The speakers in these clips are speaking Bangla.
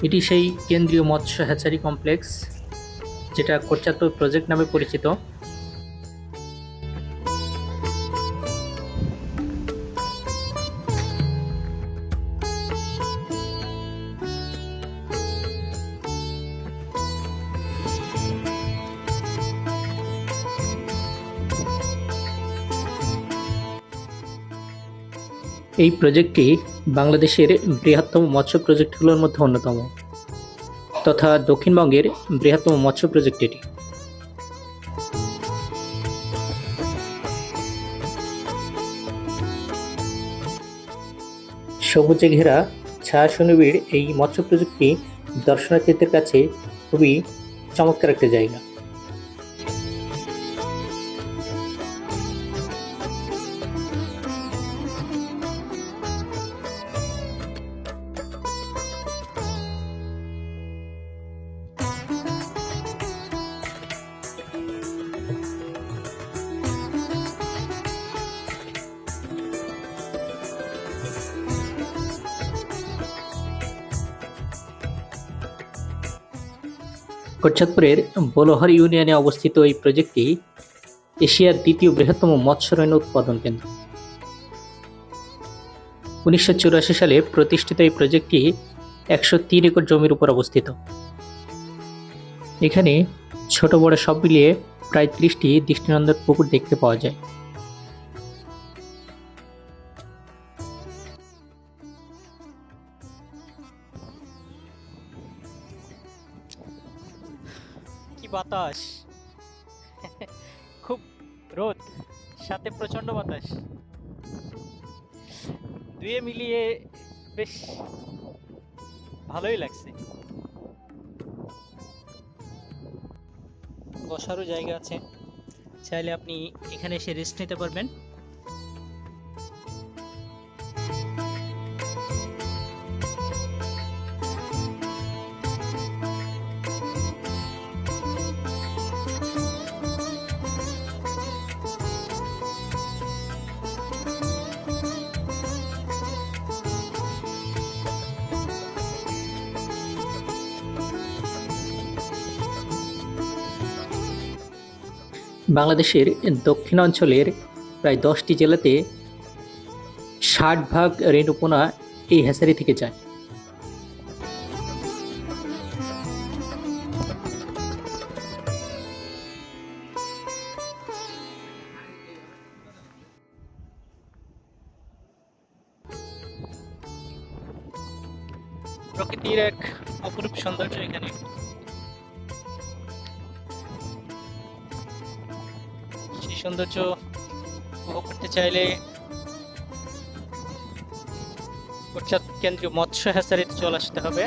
এটি সেই কেন্দ্রীয় মৎস্য হ্যাচারি কমপ্লেক্স যেটা কোটচাঁদপুর প্রজেক্ট নামে পরিচিত। এই প্রজেক্টটি বাংলাদেশের বৃহত্তম মৎস্য প্রজেক্টগুলোর মধ্যে অন্যতম তথা দক্ষিণবঙ্গের বৃহত্তম মৎস্য প্রজেক্ট এটি। সবুজে ঘেরা ছায়া সুনিবিড় এই মৎস্য প্রজেক্টটি দর্শনার্থীদের কাছে খুবই চমৎকার একটা জায়গা। কোটচাঁদপুরের বোলোহার ইউনিয়নে অবস্থিত এই প্রজেক্টটি এশিয়ার দ্বিতীয় বৃহত্তম মৎস্যারণ্য উৎপাদন কেন্দ্র। 1984 সালে প্রতিষ্ঠিত এই প্রজেক্টটি 103 একর জমির উপর অবস্থিত। এখানে ছোট বড় সব মিলিয়ে প্রায় 30টি দৃষ্টিনন্দন পুকুর দেখতে পাওয়া যায়। কি বাতাস! খুব রোদ, সাথে প্রচন্ড বাতাস, দুয়ে মিলিয়ে বেশ ভালোই লাগছে। বসারও জায়গা আছে, চাইলে আপনি এখানে এসে রেস্ট নিতে পারবেন। বাংলাদেশের দক্ষিণাঞ্চলের প্রায় 10টি জেলাতে 60% রেণুপোনা এই হ্যাচারি থেকে যায়। প্রকৃতির এক অপরূপ সৌন্দর্য এখানে। সেই সৌন্দর্য উপভোগ করতে চাইলে কোটচাঁদপুর কেন্দ্রীয় মৎস্য হ্যাচারিতে চলে আসতে হবে।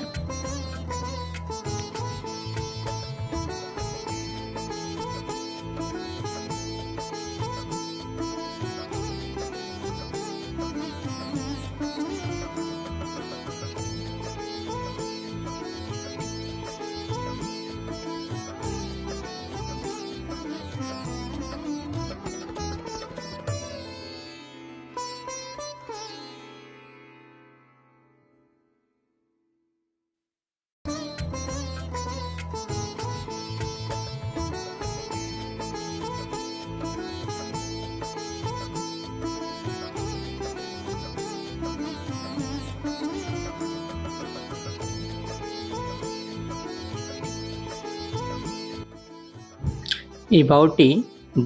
এই বাওরটি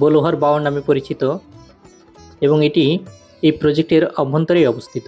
বোলোহার বাওর নামে পরিচিত এবং এটি এই প্রজেক্টের অভ্যন্তরেই অবস্থিত।